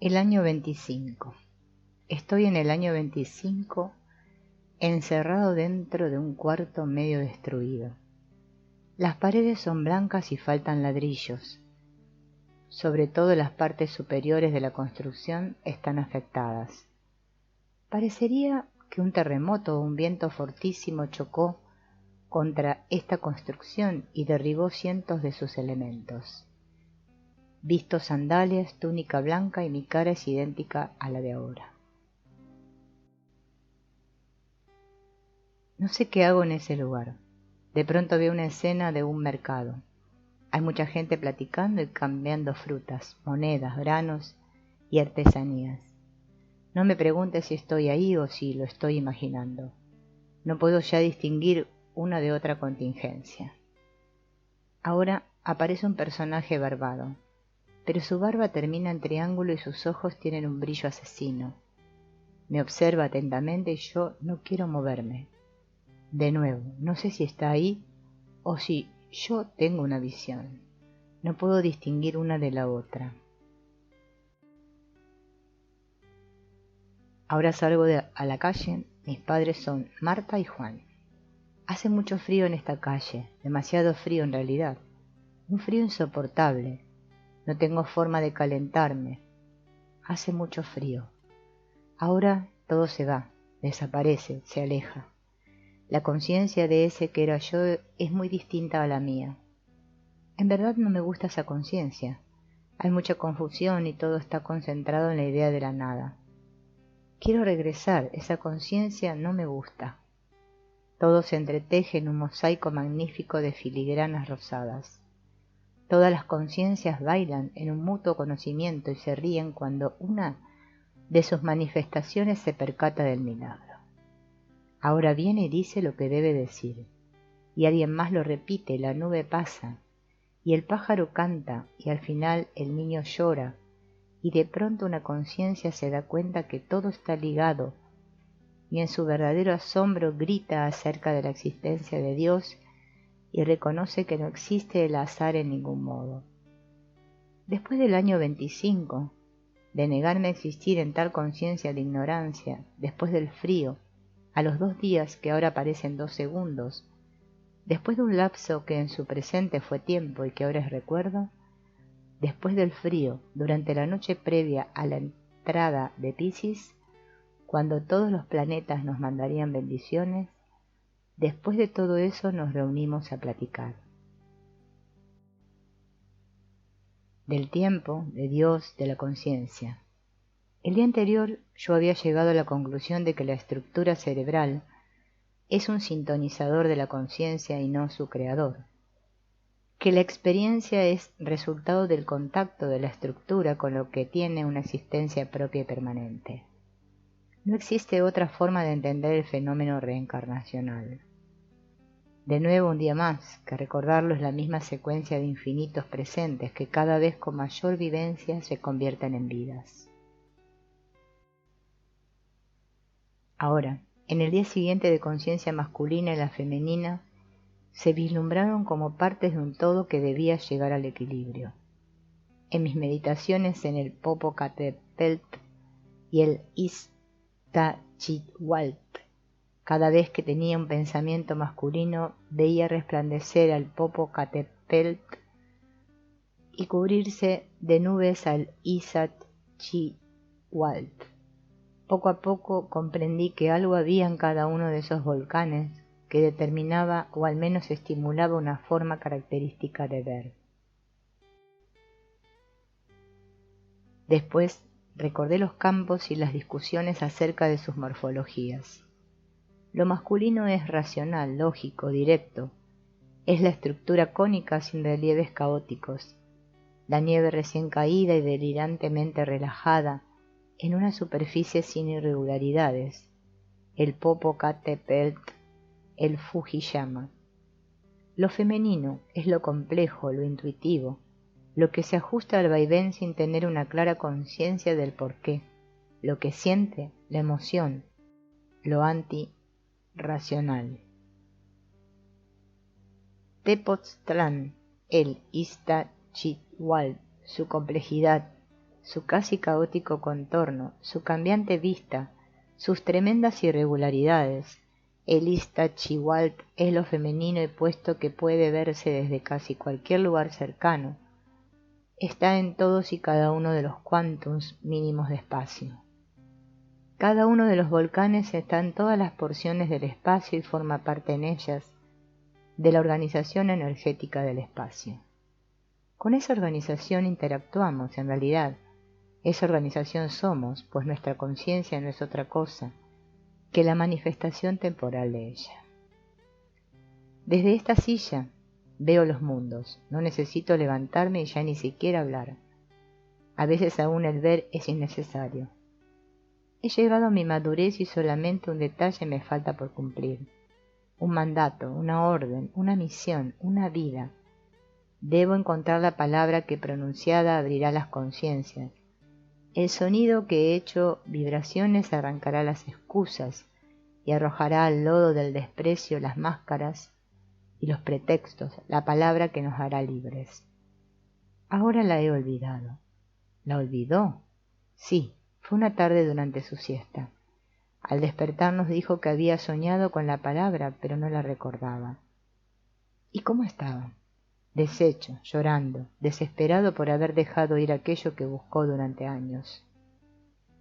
El año 25. Estoy en el año 25, encerrado dentro de un cuarto medio destruido. Las paredes son blancas y faltan ladrillos. Sobre todo las partes superiores de la construcción están afectadas. Parecería que un terremoto o un viento fortísimo chocó contra esta construcción y derribó cientos de sus elementos. Visto sandalias, túnica blanca y mi cara es idéntica a la de ahora. No sé qué hago en ese lugar. De pronto veo una escena de un mercado. Hay mucha gente platicando y cambiando frutas, monedas, granos y artesanías. No me preguntes si estoy ahí o si lo estoy imaginando. No puedo ya distinguir una de otra contingencia. Ahora aparece un personaje barbado, pero su barba termina en triángulo y sus ojos tienen un brillo asesino. Me observa atentamente y yo no quiero moverme. De nuevo, no sé si está ahí o si yo tengo una visión. No puedo distinguir una de la otra. Ahora salgo a la calle. Mis padres son Marta y Juan. Hace mucho frío en esta calle, demasiado frío en realidad. Un frío insoportable. No tengo forma de calentarme. Hace mucho frío. Ahora todo se va, desaparece, se aleja. La conciencia de ese que era yo es muy distinta a la mía. En verdad no me gusta esa conciencia. Hay mucha confusión y todo está concentrado en la idea de la nada. Quiero regresar, esa conciencia no me gusta. Todo se entreteje en un mosaico magnífico de filigranas rosadas. Todas las conciencias bailan en un mutuo conocimiento y se ríen cuando una de sus manifestaciones se percata del milagro. Ahora viene y dice lo que debe decir, y alguien más lo repite, la nube pasa, y el pájaro canta, y al final el niño llora, y de pronto una conciencia se da cuenta que todo está ligado, y en su verdadero asombro grita acerca de la existencia de Dios y reconoce que no existe el azar en ningún modo. Después del año 25, de negarme a existir en tal conciencia de ignorancia, después del frío, a los 2 días que ahora parecen 2 segundos, después de un lapso que en su presente fue tiempo y que ahora es recuerdo, después del frío, durante la noche previa a la entrada de Piscis, cuando todos los planetas nos mandarían bendiciones, después de todo eso nos reunimos a platicar. Del tiempo, de Dios, de la conciencia. El día anterior yo había llegado a la conclusión de que la estructura cerebral es un sintonizador de la conciencia y no su creador, que la experiencia es resultado del contacto de la estructura con lo que tiene una existencia propia y permanente. No existe otra forma de entender el fenómeno reencarnacional. De nuevo un día más, que recordarlo es la misma secuencia de infinitos presentes que cada vez con mayor vivencia se convierten en vidas. Ahora, en el día siguiente de conciencia masculina y la femenina, se vislumbraron como partes de un todo que debía llegar al equilibrio. En mis meditaciones en el Popocatépetl y el Iztaccíhuatl, cada vez que tenía un pensamiento masculino, veía resplandecer al Popocatépetl y cubrirse de nubes al Iztaccíhuatl. Poco a poco comprendí que algo había en cada uno de esos volcanes que determinaba o al menos estimulaba una forma característica de ver. Después recordé los campos y las discusiones acerca de sus morfologías. Lo masculino es racional, lógico, directo. Es la estructura cónica sin relieves caóticos, la nieve recién caída y delirantemente relajada en una superficie sin irregularidades, el Popocatépetl, el Fujiyama. Lo femenino es lo complejo, lo intuitivo, lo que se ajusta al vaivén sin tener una clara conciencia del porqué, lo que siente, la emoción, lo antirracional. Tepoztlán, el Iztaccíhuatl, su complejidad, su casi caótico contorno, su cambiante vista, sus tremendas irregularidades. El Iztaccíhuatl es lo femenino y puesto que puede verse desde casi cualquier lugar cercano. Está en todos y cada uno de los quantums mínimos de espacio. Cada uno de los volcanes está en todas las porciones del espacio y forma parte en ellas de la organización energética del espacio. Con esa organización interactuamos, en realidad. Esa organización somos, pues nuestra conciencia no es otra cosa que la manifestación temporal de ella. Desde esta silla veo los mundos, no necesito levantarme y ya ni siquiera hablar. A veces aún el ver es innecesario. He llegado a mi madurez y solamente un detalle me falta por cumplir. Un mandato, una orden, una misión, una vida. Debo encontrar la palabra que pronunciada abrirá las conciencias. El sonido que he hecho vibraciones arrancará las excusas y arrojará al lodo del desprecio las máscaras y los pretextos, la palabra que nos hará libres. Ahora la he olvidado. ¿La olvidó? Sí, fue una tarde durante su siesta. Al despertar nos dijo que había soñado con la palabra, pero no la recordaba. ¿Y cómo estaba? Deshecho, llorando, desesperado por haber dejado ir aquello que buscó durante años.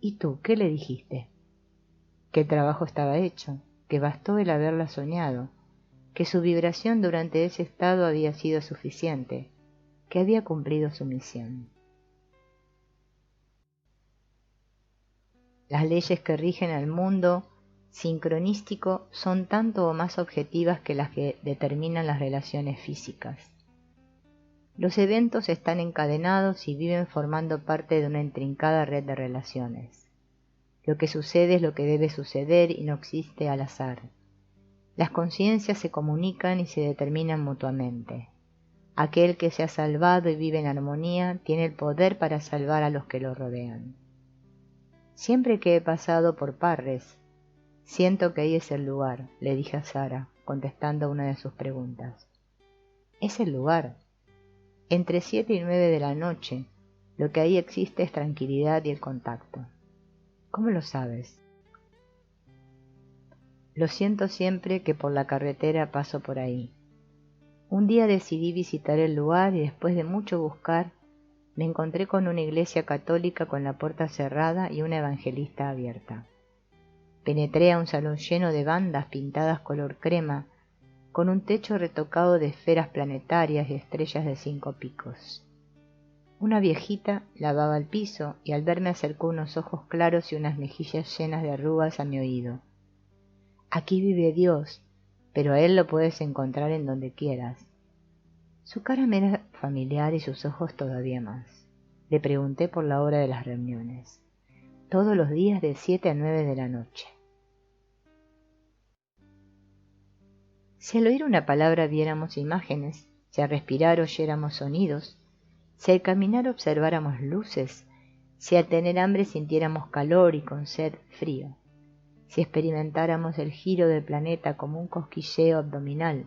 ¿Y tú qué le dijiste? Que el trabajo estaba hecho, que bastó el haberla soñado, que su vibración durante ese estado había sido suficiente, que había cumplido su misión. Las leyes que rigen al mundo sincronístico son tanto o más objetivas que las que determinan las relaciones físicas. Los eventos están encadenados y viven formando parte de una intrincada red de relaciones. Lo que sucede es lo que debe suceder y no existe al azar. Las conciencias se comunican y se determinan mutuamente. Aquel que se ha salvado y vive en armonía tiene el poder para salvar a los que lo rodean. Siempre que he pasado por Parres, siento que ahí es el lugar, le dije a Sara, contestando una de sus preguntas. Es el lugar. Entre 7 y 9 de la noche, lo que ahí existe es tranquilidad y el contacto. ¿Cómo lo sabes? Lo siento siempre que por la carretera paso por ahí. Un día decidí visitar el lugar y después de mucho buscar, me encontré con una iglesia católica con la puerta cerrada y una evangelista abierta. Penetré a un salón lleno de bandas pintadas color crema, con un techo retocado de esferas planetarias y estrellas de 5 picos. Una viejita lavaba el piso y al verme acercó unos ojos claros y unas mejillas llenas de arrugas a mi oído. Aquí vive Dios, pero a Él lo puedes encontrar en donde quieras. Su cara me era familiar y sus ojos todavía más. Le pregunté por la hora de las reuniones. Todos los días de 7 a 9 de la noche. Si al oír una palabra viéramos imágenes, si al respirar oyéramos sonidos, si al caminar observáramos luces, si al tener hambre sintiéramos calor y con sed frío, si experimentáramos el giro del planeta como un cosquilleo abdominal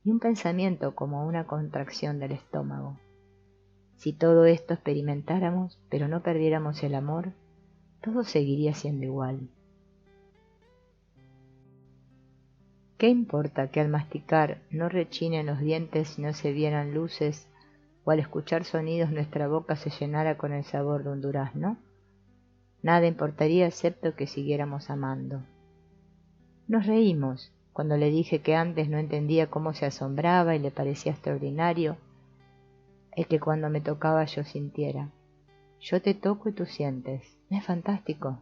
y un pensamiento como una contracción del estómago, si todo esto experimentáramos pero no perdiéramos el amor, todo seguiría siendo igual. ¿Qué importa que al masticar no rechinen los dientes y no se vieran luces, o al escuchar sonidos nuestra boca se llenara con el sabor de un durazno? Nada importaría excepto que siguiéramos amando. Nos reímos cuando le dije que antes no entendía cómo se asombraba y le parecía extraordinario el que cuando me tocaba yo sintiera. Yo te toco y tú sientes. ¿No es fantástico?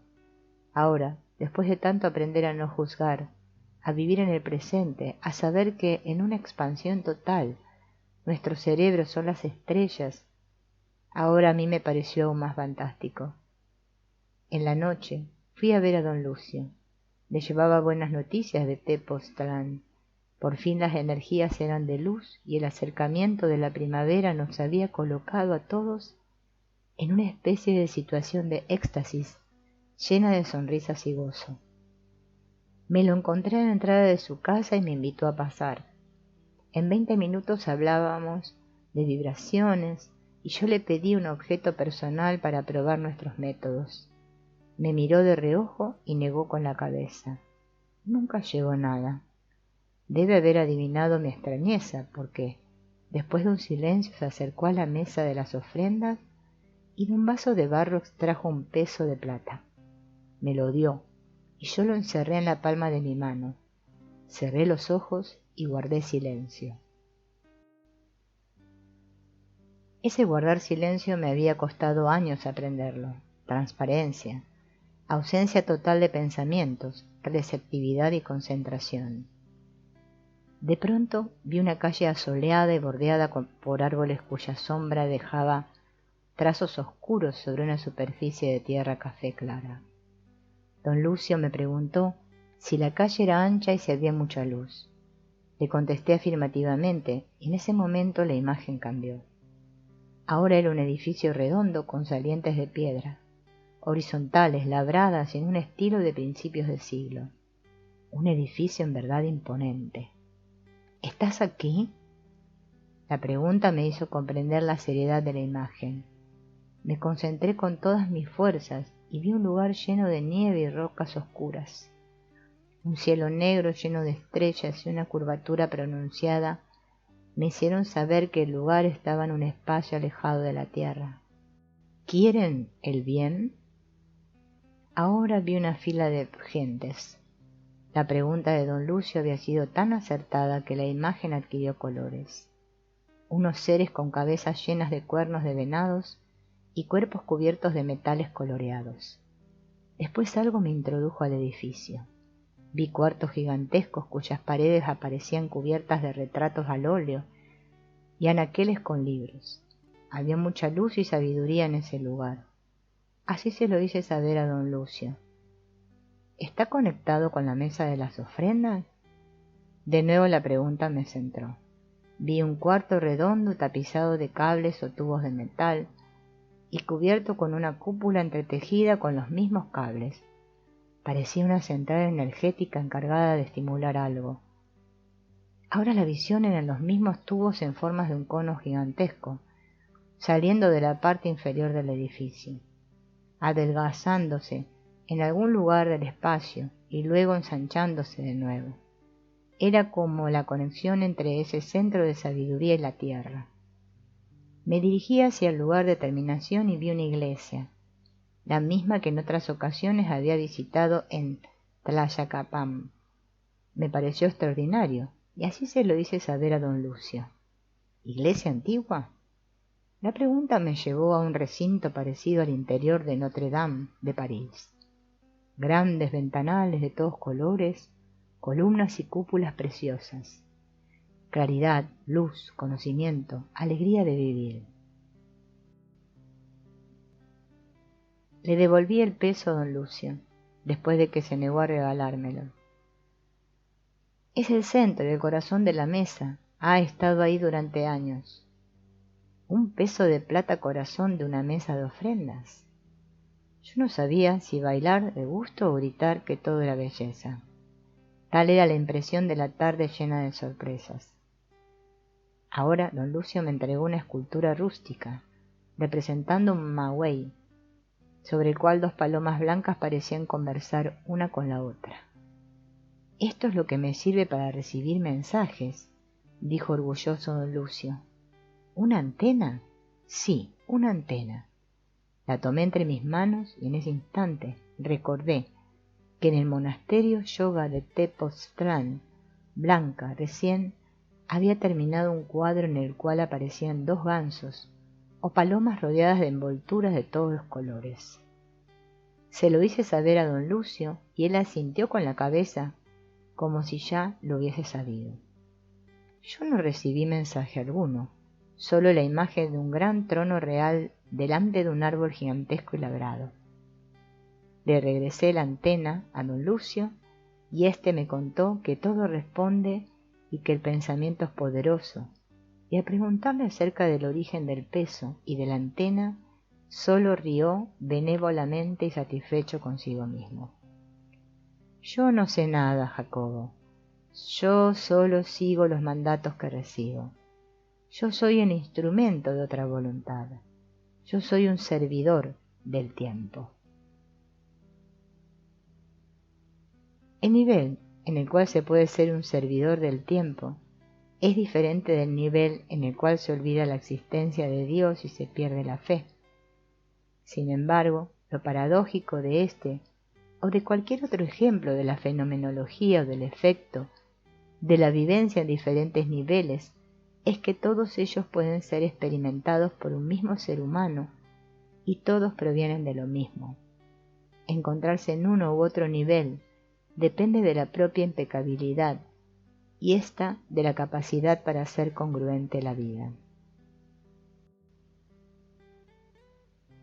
Ahora, después de tanto aprender a no juzgar, a vivir en el presente, a saber que en una expansión total nuestros cerebros son las estrellas, ahora a mí me pareció aún más fantástico. En la noche fui a ver a don Lucio. Le llevaba buenas noticias de Tepoztlán. Por fin las energías eran de luz y el acercamiento de la primavera nos había colocado a todos en una especie de situación de éxtasis, llena de sonrisas y gozo. Me lo encontré a la entrada de su casa y me invitó a pasar. En 20 minutos hablábamos de vibraciones y yo le pedí un objeto personal para probar nuestros métodos. Me miró de reojo y negó con la cabeza. Nunca llegó nada. Debe haber adivinado mi extrañeza, porque, después de un silencio, se acercó a la mesa de las ofrendas y de un vaso de barro extrajo un peso de plata. Me lo dio, y yo lo encerré en la palma de mi mano. Cerré los ojos y guardé silencio. Ese guardar silencio me había costado años aprenderlo. Transparencia, ausencia total de pensamientos, receptividad y concentración. De pronto vi una calle asoleada y bordeada por árboles cuya sombra dejaba trazos oscuros sobre una superficie de tierra café clara. Don Lucio me preguntó si la calle era ancha y si había mucha luz. Le contesté afirmativamente y en ese momento la imagen cambió. Ahora era un edificio redondo con salientes de piedra, horizontales, labradas en un estilo de principios de siglo. Un edificio en verdad imponente. ¿Estás aquí? La pregunta me hizo comprender la seriedad de la imagen. Me concentré con todas mis fuerzas y vi un lugar lleno de nieve y rocas oscuras. Un cielo negro lleno de estrellas y una curvatura pronunciada me hicieron saber que el lugar estaba en un espacio alejado de la tierra. ¿Quieren el bien? Ahora vi una fila de gentes. La pregunta de don Lucio había sido tan acertada que la imagen adquirió colores. Unos seres con cabezas llenas de cuernos de venados y cuerpos cubiertos de metales coloreados. Después algo me introdujo al edificio. Vi cuartos gigantescos cuyas paredes aparecían cubiertas de retratos al óleo y anaqueles con libros. Había mucha luz y sabiduría en ese lugar. Así se lo hice saber a don Lucio. ¿Está conectado con la mesa de las ofrendas? De nuevo la pregunta me centró. Vi un cuarto redondo tapizado de cables o tubos de metal y cubierto con una cúpula entretejida con los mismos cables. Parecía una central energética encargada de estimular algo. Ahora la visión eran los mismos tubos en formas de un cono gigantesco, saliendo de la parte inferior del edificio, adelgazándose en algún lugar del espacio y luego ensanchándose de nuevo. Era como la conexión entre ese centro de sabiduría y la tierra. Me dirigí hacia el lugar de terminación y vi una iglesia, la misma que en otras ocasiones había visitado en Tlayacapan. Me pareció extraordinario, y así se lo hice saber a don Lucio. ¿Iglesia antigua? La pregunta me llevó a un recinto parecido al interior de Notre Dame de París. Grandes ventanales de todos colores, columnas y cúpulas preciosas. Claridad, luz, conocimiento, alegría de vivir. Le devolví el peso a don Lucio, después de que se negó a regalármelo. Es el centro y el corazón de la mesa. Ha estado ahí durante años. Un peso de plata corazón de una mesa de ofrendas. Yo no sabía si bailar de gusto o gritar que todo era belleza. Tal era la impresión de la tarde llena de sorpresas. Ahora don Lucio me entregó una escultura rústica, representando un maguey, sobre el cual dos palomas blancas parecían conversar una con la otra. «Esto es lo que me sirve para recibir mensajes», dijo orgulloso don Lucio. «¿Una antena?» «Sí, una antena». La tomé entre mis manos y en ese instante recordé que en el monasterio yoga de Tepoztlán, Blanca recién había terminado un cuadro en el cual aparecían dos gansos o palomas rodeadas de envolturas de todos los colores. Se lo hice saber a don Lucio y él asintió con la cabeza como si ya lo hubiese sabido. Yo no recibí mensaje alguno, solo la imagen de un gran trono real delante de un árbol gigantesco y labrado. Le regresé la antena a don Lucio y éste me contó que todo responde y que el pensamiento es poderoso, y al preguntarle acerca del origen del peso y de la antena, solo rió benévolamente y satisfecho consigo mismo. Yo no sé nada, Jacobo. Yo solo sigo los mandatos que recibo. Yo soy el instrumento de otra voluntad. Yo soy un servidor del tiempo. El nivel en el cual se puede ser un servidor del tiempo es diferente del nivel en el cual se olvida la existencia de Dios y se pierde la fe. Sin embargo, lo paradójico de este o de cualquier otro ejemplo de la fenomenología o del efecto de la vivencia en diferentes niveles es que todos ellos pueden ser experimentados por un mismo ser humano y todos provienen de lo mismo. Encontrarse en uno u otro nivel depende de la propia impecabilidad y ésta de la capacidad para hacer congruente la vida.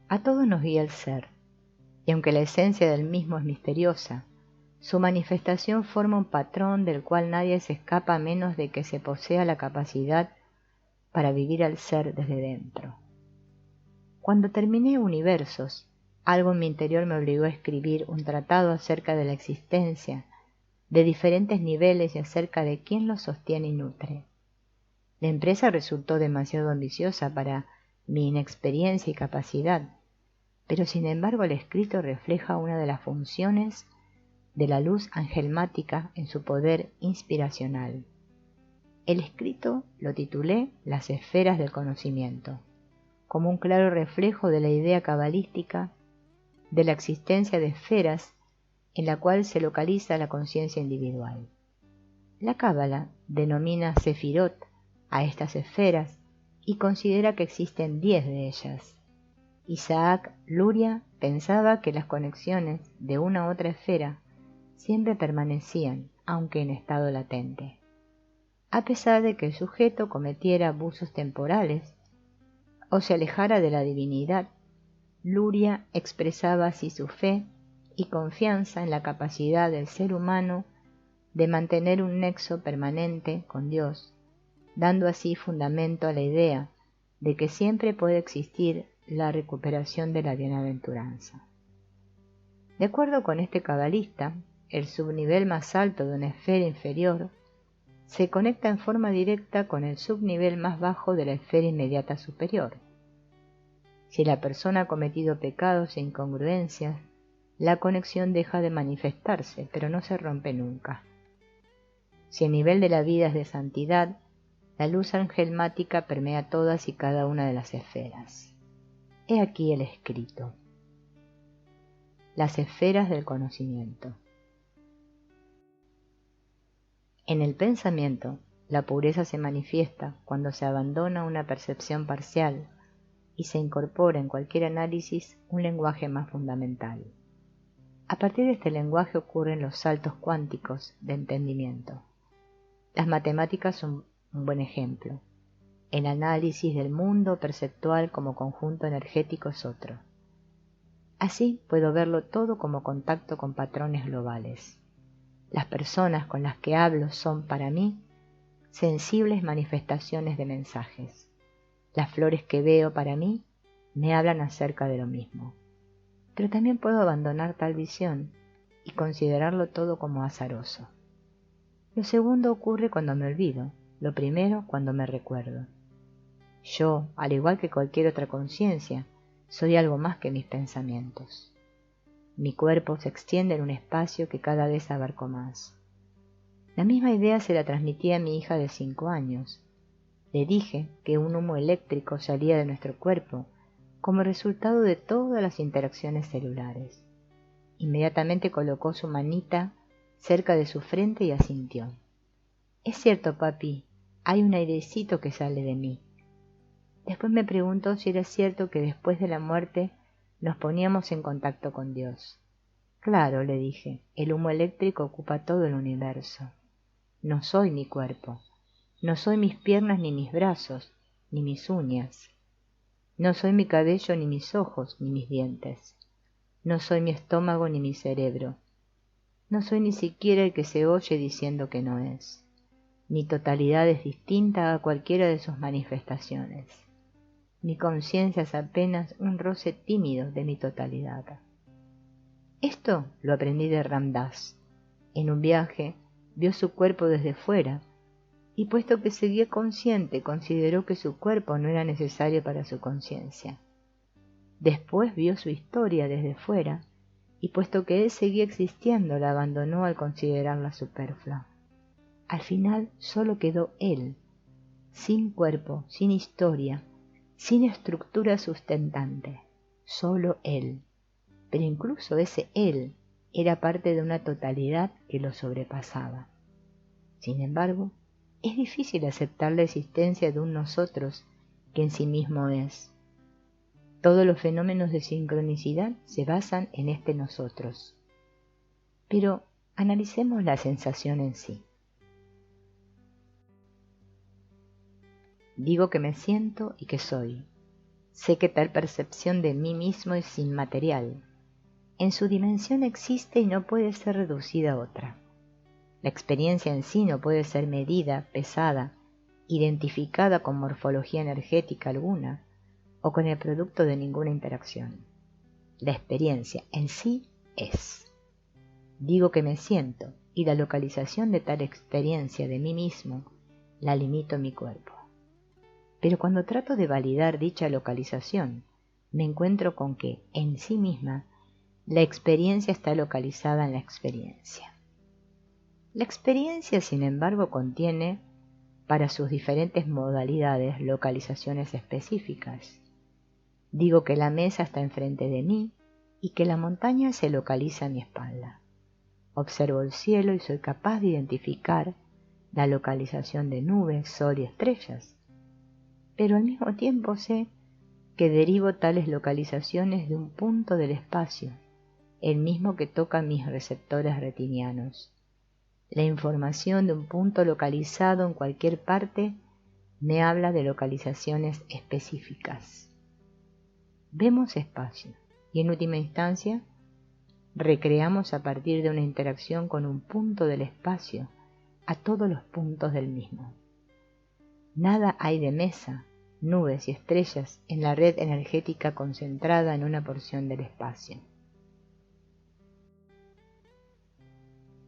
A todo nos guía el ser, y aunque la esencia del mismo es misteriosa, su manifestación forma un patrón del cual nadie se escapa a menos de que se posea la capacidad para vivir al ser desde dentro. Cuando terminé Universos, algo en mi interior me obligó a escribir un tratado acerca de la existencia de diferentes niveles y acerca de quién los sostiene y nutre. La empresa resultó demasiado ambiciosa para mi inexperiencia y capacidad, pero sin embargo el escrito refleja una de las funciones de la luz angelmática en su poder inspiracional. El escrito lo titulé Las esferas del conocimiento, como un claro reflejo de la idea cabalística de la existencia de esferas en la cual se localiza la conciencia individual. La Cábala denomina Sefirot a estas esferas y considera que existen 10 de ellas. Isaac Luria pensaba que las conexiones de una a otra esfera siempre permanecían, aunque en estado latente. A pesar de que el sujeto cometiera abusos temporales o se alejara de la divinidad, Luria expresaba así su fe y confianza en la capacidad del ser humano de mantener un nexo permanente con Dios, dando así fundamento a la idea de que siempre puede existir la recuperación de la bienaventuranza. De acuerdo con este cabalista, el subnivel más alto de una esfera inferior se conecta en forma directa con el subnivel más bajo de la esfera inmediata superior. Si la persona ha cometido pecados e incongruencias, la conexión deja de manifestarse, pero no se rompe nunca. Si el nivel de la vida es de santidad, la luz angelmática permea todas y cada una de las esferas. He aquí el escrito. Las esferas del conocimiento. En el pensamiento, la pureza se manifiesta cuando se abandona una percepción parcial y se incorpora en cualquier análisis un lenguaje más fundamental. A partir de este lenguaje ocurren los saltos cuánticos de entendimiento. Las matemáticas son un buen ejemplo. El análisis del mundo perceptual como conjunto energético es otro. Así puedo verlo todo como contacto con patrones globales. Las personas con las que hablo son, para mí, sensibles manifestaciones de mensajes. Las flores que veo, para mí, me hablan acerca de lo mismo. Pero también puedo abandonar tal visión y considerarlo todo como azaroso. Lo segundo ocurre cuando me olvido, lo primero cuando me recuerdo. Yo, al igual que cualquier otra conciencia, soy algo más que mis pensamientos. Mi cuerpo se extiende en un espacio que cada vez abarco más. La misma idea se la transmití a mi hija de 5 años. Le dije que un humo eléctrico salía de nuestro cuerpo como resultado de todas las interacciones celulares. Inmediatamente colocó su manita cerca de su frente y asintió. «Es cierto, papi, hay un airecito que sale de mí». Después me preguntó si era cierto que después de la muerte nos poníamos en contacto con Dios. «Claro», le dije, «el humo eléctrico ocupa todo el universo. No soy mi cuerpo, no soy mis piernas ni mis brazos, ni mis uñas. No soy mi cabello ni mis ojos, ni mis dientes. No soy mi estómago ni mi cerebro. No soy ni siquiera el que se oye diciendo que no es. Mi totalidad es distinta a cualquiera de sus manifestaciones. Mi conciencia es apenas un roce tímido de mi totalidad». Esto lo aprendí de Ram Dass. En un viaje vio su cuerpo desde fuera y puesto que seguía consciente, consideró que su cuerpo no era necesario para su conciencia. Después vio su historia desde fuera, y puesto que él seguía existiendo, la abandonó al considerarla superflua. Al final solo quedó él, sin cuerpo, sin historia, sin estructura sustentante, solo él. Pero incluso ese él era parte de una totalidad que lo sobrepasaba. Sin embargo, es difícil aceptar la existencia de un nosotros que en sí mismo es. Todos los fenómenos de sincronicidad se basan en este nosotros. Pero analicemos la sensación en sí. Digo que me siento y que soy. Sé que tal percepción de mí mismo es inmaterial. En su dimensión existe y no puede ser reducida a otra. La experiencia en sí no puede ser medida, pesada, identificada con morfología energética alguna o con el producto de ninguna interacción. La experiencia en sí es. Digo que me siento y la localización de tal experiencia de mí mismo la limito en mi cuerpo. Pero cuando trato de validar dicha localización, me encuentro con que, en sí misma, la experiencia está localizada en la experiencia. La experiencia, sin embargo, contiene, para sus diferentes modalidades, localizaciones específicas. Digo que la mesa está enfrente de mí y que la montaña se localiza a mi espalda. Observo el cielo y soy capaz de identificar la localización de nubes, sol y estrellas. Pero al mismo tiempo sé que derivo tales localizaciones de un punto del espacio, el mismo que toca mis receptores retinianos. La información de un punto localizado en cualquier parte me habla de localizaciones específicas. Vemos espacio y en última instancia recreamos a partir de una interacción con un punto del espacio a todos los puntos del mismo. Nada hay de mesa, nubes y estrellas en la red energética concentrada en una porción del espacio.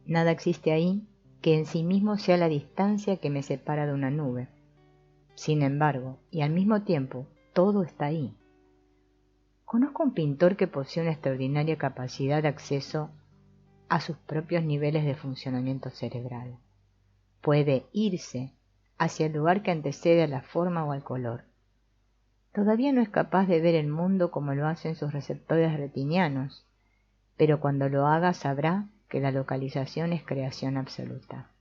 Nada existe ahí que en sí mismo sea la distancia que me separa de una nube. Sin embargo, y al mismo tiempo, todo está ahí. Conozco un pintor que posee una extraordinaria capacidad de acceso a sus propios niveles de funcionamiento cerebral. Puede irse hacia el lugar que antecede a la forma o al color. Todavía no es capaz de ver el mundo como lo hacen sus receptores retinianos, pero cuando lo haga sabrá que la localización es creación absoluta.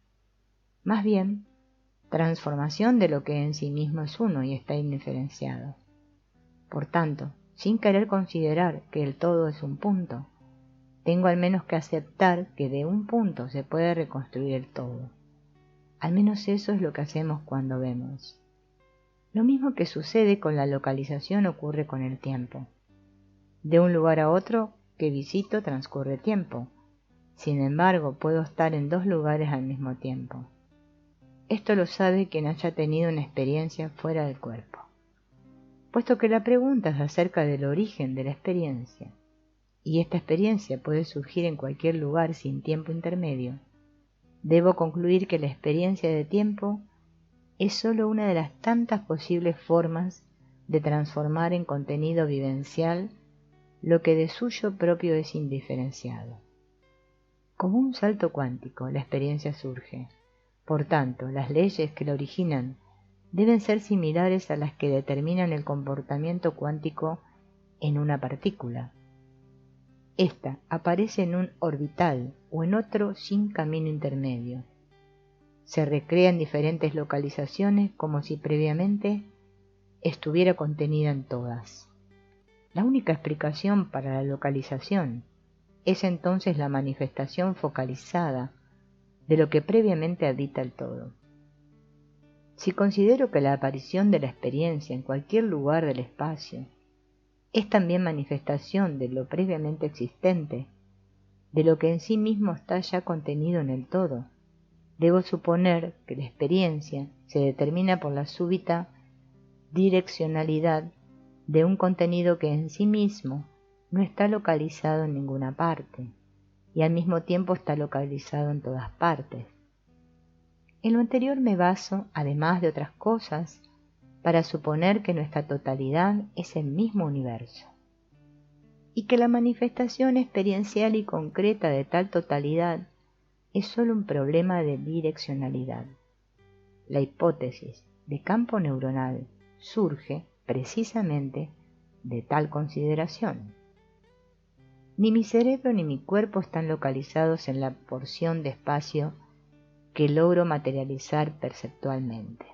Más bien, transformación de lo que en sí mismo es uno y está indiferenciado. Por tanto, sin querer considerar que el todo es un punto, tengo al menos que aceptar que de un punto se puede reconstruir el todo. Al menos eso es lo que hacemos cuando vemos. Lo mismo que sucede con la localización ocurre con el tiempo. De un lugar a otro que visito transcurre tiempo. Sin embargo, puedo estar en dos lugares al mismo tiempo. Esto lo sabe quien haya tenido una experiencia fuera del cuerpo. Puesto que la pregunta es acerca del origen de la experiencia, y esta experiencia puede surgir en cualquier lugar sin tiempo intermedio, debo concluir que la experiencia de tiempo es sólo una de las tantas posibles formas de transformar en contenido vivencial lo que de suyo propio es indiferenciado. Como un salto cuántico, la experiencia surge. Por tanto, las leyes que la originan deben ser similares a las que determinan el comportamiento cuántico en una partícula. Esta aparece en un orbital o en otro sin camino intermedio. Se recrea en diferentes localizaciones como si previamente estuviera contenida en todas. La única explicación para la localización es entonces la manifestación focalizada de lo que previamente habita el todo. Si considero que la aparición de la experiencia en cualquier lugar del espacio es también manifestación de lo previamente existente, de lo que en sí mismo está ya contenido en el todo, debo suponer que la experiencia se determina por la súbita direccionalidad de un contenido que en sí mismo no está localizado en ninguna parte y al mismo tiempo está localizado en todas partes. En lo anterior me baso, además de otras cosas, para suponer que nuestra totalidad es el mismo universo, y que la manifestación experiencial y concreta de tal totalidad es sólo un problema de direccionalidad. La hipótesis de campo neuronal surge precisamente de tal consideración. Ni mi cerebro ni mi cuerpo están localizados en la porción de espacio que logro materializar perceptualmente.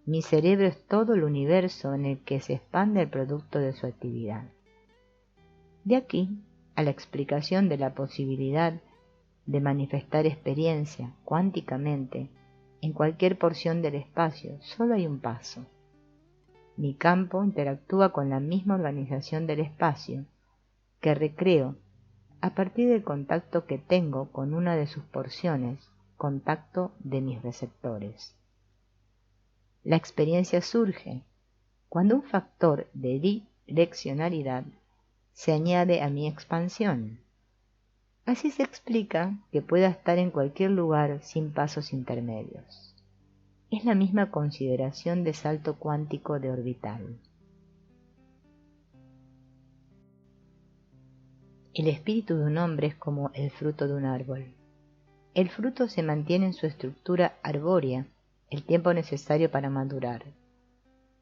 Mi cerebro es todo el universo en el que se expande el producto de su actividad. De aquí a la explicación de la posibilidad de manifestar experiencia cuánticamente en cualquier porción del espacio, solo hay un paso. Mi campo interactúa con la misma organización del espacio que recreo a partir del contacto que tengo con una de sus porciones, contacto de mis receptores. La experiencia surge cuando un factor de direccionalidad se añade a mi expansión. Así se explica que pueda estar en cualquier lugar sin pasos intermedios. Es la misma consideración de salto cuántico de orbital. El espíritu de un hombre es como el fruto de un árbol. El fruto se mantiene en su estructura arbórea el tiempo necesario para madurar.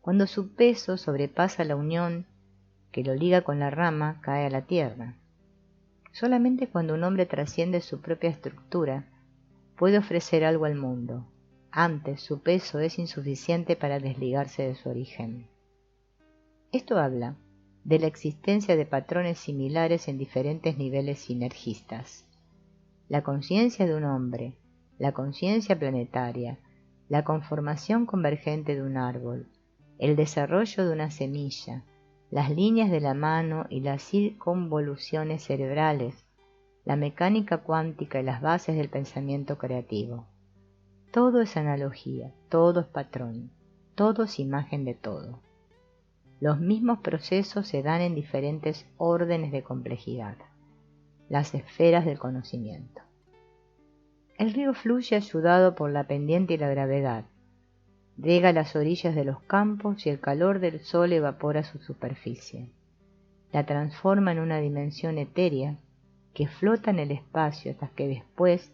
Cuando su peso sobrepasa la unión que lo liga con la rama, cae a la tierra. Solamente cuando un hombre trasciende su propia estructura puede ofrecer algo al mundo. Antes, su peso es insuficiente para desligarse de su origen. Esto habla de la existencia de patrones similares en diferentes niveles sinergistas. La conciencia de un hombre, la conciencia planetaria, la conformación convergente de un árbol, el desarrollo de una semilla, las líneas de la mano y las circunvoluciones cerebrales, la mecánica cuántica y las bases del pensamiento creativo. Todo es analogía, todo es patrón, todo es imagen de todo. Los mismos procesos se dan en diferentes órdenes de complejidad, las esferas del conocimiento. El río fluye ayudado por la pendiente y la gravedad, riega las orillas de los campos y el calor del sol evapora su superficie. La transforma en una dimensión etérea que flota en el espacio hasta que después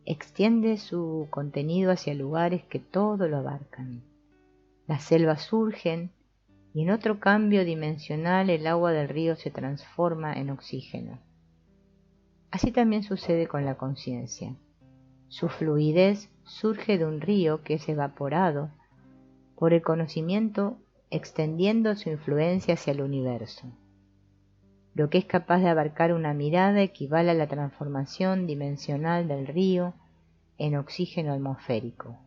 extiende su contenido hacia lugares que todo lo abarcan. Las selvas surgen y en otro cambio dimensional el agua del río se transforma en oxígeno. Así también sucede con la conciencia. Su fluidez surge de un río que es evaporado por el conocimiento extendiendo su influencia hacia el universo. Lo que es capaz de abarcar una mirada equivale a la transformación dimensional del río en oxígeno atmosférico.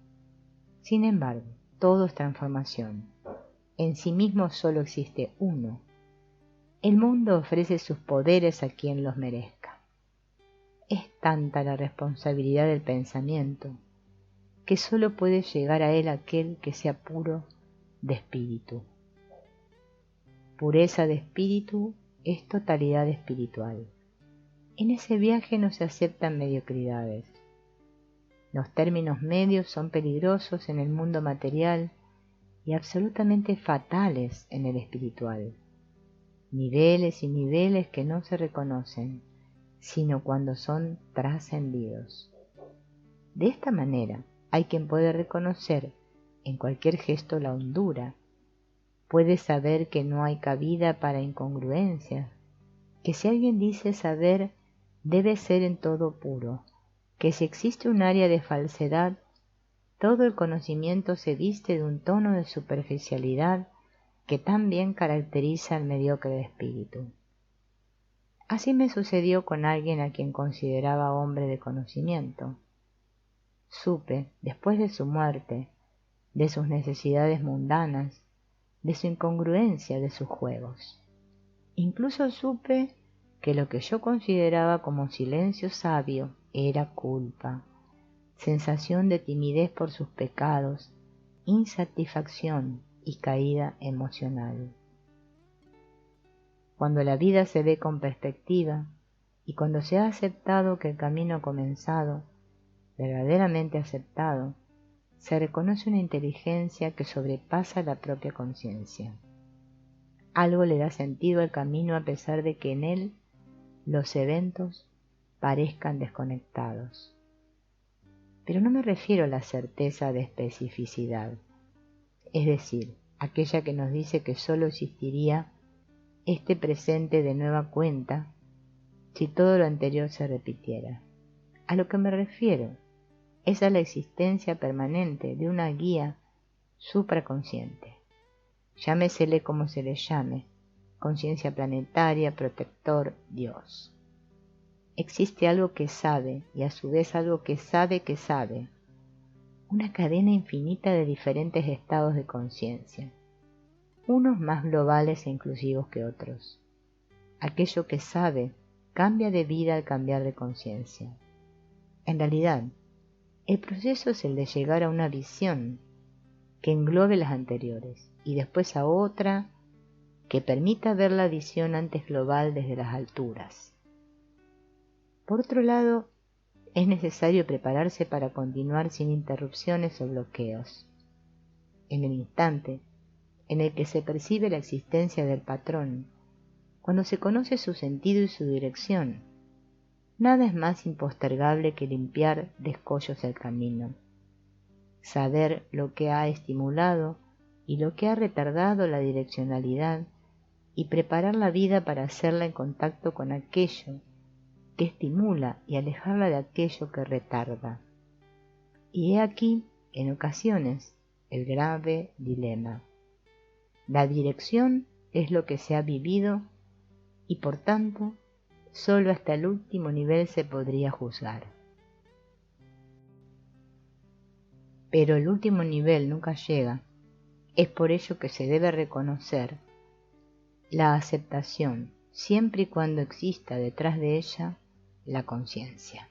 Sin embargo, todo es transformación. En sí mismo solo existe uno. El mundo ofrece sus poderes a quien los merezca. Es tanta la responsabilidad del pensamiento que solo puede llegar a él aquel que sea puro de espíritu. Pureza de espíritu es totalidad espiritual. En ese viaje no se aceptan mediocridades. Los términos medios son peligrosos en el mundo material y absolutamente fatales en el espiritual. Niveles y niveles que no se reconocen, sino cuando son trascendidos. De esta manera, hay quien puede reconocer en cualquier gesto la hondura, puede saber que no hay cabida para incongruencias, que si alguien dice saber, debe ser en todo puro, que si existe un área de falsedad, todo el conocimiento se viste de un tono de superficialidad que tan bien caracteriza al mediocre de espíritu. Así me sucedió con alguien a quien consideraba hombre de conocimiento. Supe, después de su muerte, de sus necesidades mundanas, de su incongruencia, de sus juegos. Incluso supe que lo que yo consideraba como silencio sabio era culpa, sensación de timidez por sus pecados, insatisfacción y caída emocional. Cuando la vida se ve con perspectiva y cuando se ha aceptado que el camino ha comenzado, verdaderamente aceptado, se reconoce una inteligencia que sobrepasa la propia conciencia. Algo le da sentido al camino a pesar de que en él los eventos parezcan desconectados. Pero no me refiero a la certeza de especificidad, es decir, aquella que nos dice que sólo existiría este presente de nueva cuenta si todo lo anterior se repitiera. A lo que me refiero es a la existencia permanente de una guía supraconsciente. Llámesele como se le llame, conciencia planetaria, protector, Dios. Existe algo que sabe y a su vez algo que sabe, una cadena infinita de diferentes estados de conciencia, unos más globales e inclusivos que otros. Aquello que sabe cambia de vida al cambiar de conciencia. En realidad, el proceso es el de llegar a una visión que englobe las anteriores y después a otra que permita ver la visión antes global desde las alturas. Por otro lado, es necesario prepararse para continuar sin interrupciones o bloqueos. En el instante en el que se percibe la existencia del patrón, cuando se conoce su sentido y su dirección, nada es más impostergable que limpiar de escollos el camino, saber lo que ha estimulado y lo que ha retardado la direccionalidad y preparar la vida para hacerla en contacto con aquello que estimula y alejarla de aquello que retarda. Y he aquí, en ocasiones, el grave dilema. La dirección es lo que se ha vivido y por tanto, solo hasta el último nivel se podría juzgar. Pero el último nivel nunca llega, es por ello que se debe reconocer la aceptación, siempre y cuando exista detrás de ella la conciencia.